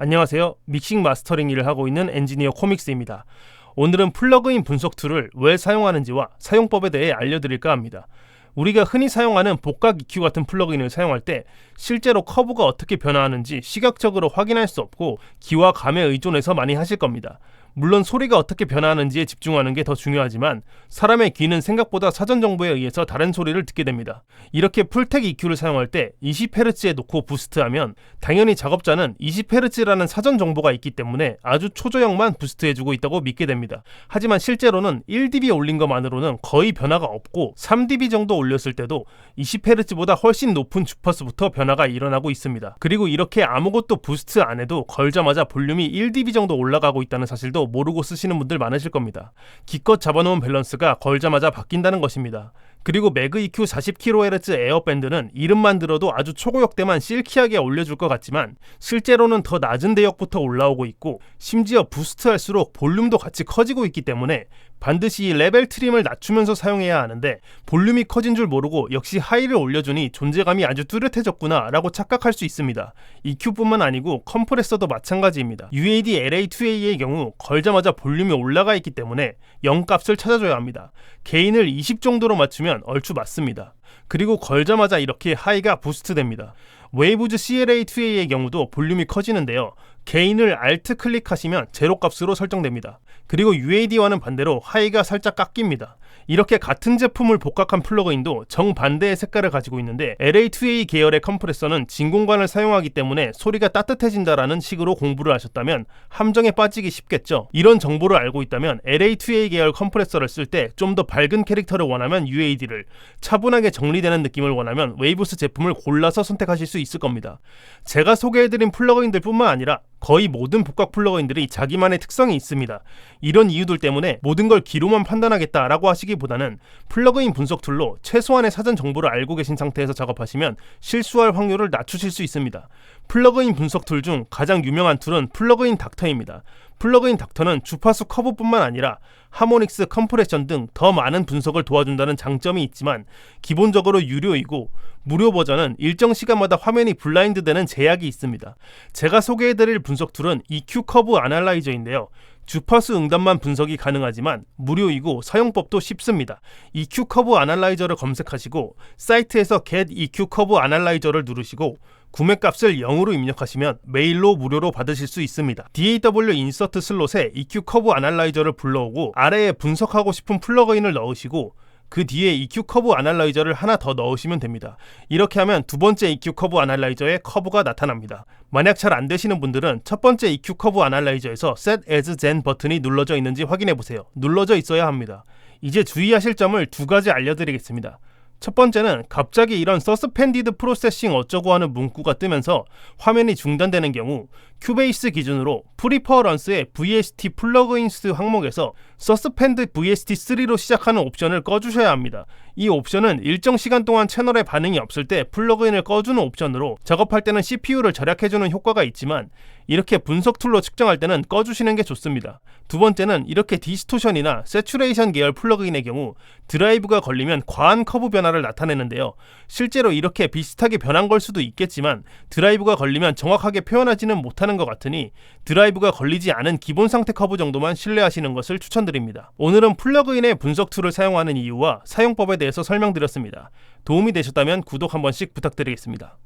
안녕하세요. 믹싱 마스터링 일을 하고 있는 엔지니어 코믹스입니다. 오늘은 플러그인 분석 툴을 왜 사용하는지와 사용법에 대해 알려드릴까 합니다. 우리가 흔히 사용하는 복각 EQ 같은 플러그인을 사용할 때 실제로 커브가 어떻게 변화하는지 시각적으로 확인할 수 없고 기와 감에 의존해서 많이 하실 겁니다. 물론 소리가 어떻게 변화하는지에 집중하는 게 더 중요하지만 사람의 귀는 생각보다 사전 정보에 의해서 다른 소리를 듣게 됩니다. 이렇게 풀텍 EQ를 사용할 때 20Hz에 놓고 부스트하면 당연히 작업자는 20Hz라는 사전 정보가 있기 때문에 아주 초저역만 부스트해주고 있다고 믿게 됩니다. 하지만 실제로는 1dB 올린 것만으로는 거의 변화가 없고 3dB 정도 올렸을 때도 20Hz보다 훨씬 높은 주파수부터 변화가 일어나고 있습니다. 그리고 이렇게 아무것도 부스트 안 해도 걸자마자 볼륨이 1dB 정도 올라가고 있다는 사실도 모르고 쓰시는 분들 많으실 겁니다. 기껏 잡아놓은 밸런스가 걸자마자 바뀐다는 것입니다. 그리고 매그 EQ 40kHz 에어밴드는 이름만 들어도 아주 초고역대만 실키하게 올려줄 것 같지만 실제로는 더 낮은 대역부터 올라오고 있고 심지어 부스트할수록 볼륨도 같이 커지고 있기 때문에 반드시 이 레벨 트림을 낮추면서 사용해야 하는데 볼륨이 커진 줄 모르고 역시 하이를 올려주니 존재감이 아주 뚜렷해졌구나 라고 착각할 수 있습니다. EQ뿐만 아니고 컴프레서도 마찬가지입니다. UAD LA2A의 경우 걸자마자 볼륨이 올라가 있기 때문에 0값을 찾아줘야 합니다. 게인을 20 정도로 맞추면 얼추 맞습니다. 그리고 걸자마자 이렇게 하이가 부스트 됩니다. 웨이브즈 CLA2A의 경우도 볼륨이 커지는데요. 게인을 Alt 클릭하시면 제로 값으로 설정됩니다. 그리고 UAD와는 반대로 하이가 살짝 깎입니다. 이렇게 같은 제품을 복각한 플러그인도 정반대의 색깔을 가지고 있는데 LA2A 계열의 컴프레서는 진공관을 사용하기 때문에 소리가 따뜻해진다라는 식으로 공부를 하셨다면 함정에 빠지기 쉽겠죠. 이런 정보를 알고 있다면 LA2A 계열 컴프레서를 쓸 때 좀 더 밝은 캐릭터를 원하면 UAD를, 차분하게 정리되는 느낌을 원하면 웨이브스 제품을 골라서 선택하실 수 있을 겁니다. 제가 소개해드린 플러그인들 뿐만 아니라 거의 모든 복각 플러그인들이 자기만의 특성이 있습니다. 이런 이유들 때문에 모든 걸 귀로만 판단하겠다라고 하시기보다는 플러그인 분석 툴로 최소한의 사전 정보를 알고 계신 상태에서 작업하시면 실수할 확률을 낮추실 수 있습니다. 플러그인 분석 툴 중 가장 유명한 툴은 플러그인 닥터입니다. 플러그인 닥터는 주파수 커브뿐만 아니라 하모닉스, 컴프레션 등 더 많은 분석을 도와준다는 장점이 있지만 기본적으로 유료이고 무료 버전은 일정 시간마다 화면이 블라인드 되는 제약이 있습니다. 제가 소개해드릴 분석 툴은 EQ 커브 아날라이저인데요. 주파수 응답만 분석이 가능하지만 무료이고 사용법도 쉽습니다. EQ 커브 아날라이저를 검색하시고 사이트에서 Get EQ 커브 아날라이저를 누르시고 구매값을 0으로 입력하시면 메일로 무료로 받으실 수 있습니다. DAW 인서트 슬롯에 EQ 커브 아날라이저를 불러오고 아래에 분석하고 싶은 플러그인을 넣으시고 그 뒤에 EQ 커브 아날라이저를 하나 더 넣으시면 됩니다. 이렇게 하면 두 번째 EQ 커브 아날라이저의 커브가 나타납니다. 만약 잘 안 되시는 분들은 첫 번째 EQ 커브 아날라이저에서 Set as Gen 버튼이 눌러져 있는지 확인해 보세요. 눌러져 있어야 합니다. 이제 주의하실 점을 두 가지 알려드리겠습니다. 첫 번째는 갑자기 이런 서스펜디드 프로세싱 어쩌고 하는 문구가 뜨면서 화면이 중단되는 경우 큐베이스 기준으로 프리퍼런스의 VST 플러그인스 항목에서 서스펜드 VST3로 시작하는 옵션을 꺼주셔야 합니다. 이 옵션은 일정 시간 동안 채널에 반응이 없을 때 플러그인을 꺼주는 옵션으로 작업할 때는 CPU를 절약해주는 효과가 있지만 이렇게 분석 툴로 측정할 때는 꺼주시는 게 좋습니다. 두 번째는 이렇게 디스토션이나 세츄레이션 계열 플러그인의 경우 드라이브가 걸리면 과한 커브 변화를 나타내는데요. 실제로 이렇게 비슷하게 변한 걸 수도 있겠지만 드라이브가 걸리면 정확하게 표현하지는 못하는 것 같으니 드라이브가 걸리지 않은 기본 상태 커브 정도만 신뢰하시는 것을 추천드립니다. 오늘은 플러그인의 분석 툴을 사용하는 이유와 사용법에 대해서 설명드렸습니다. 도움이 되셨다면 구독 한 번씩 부탁드리겠습니다.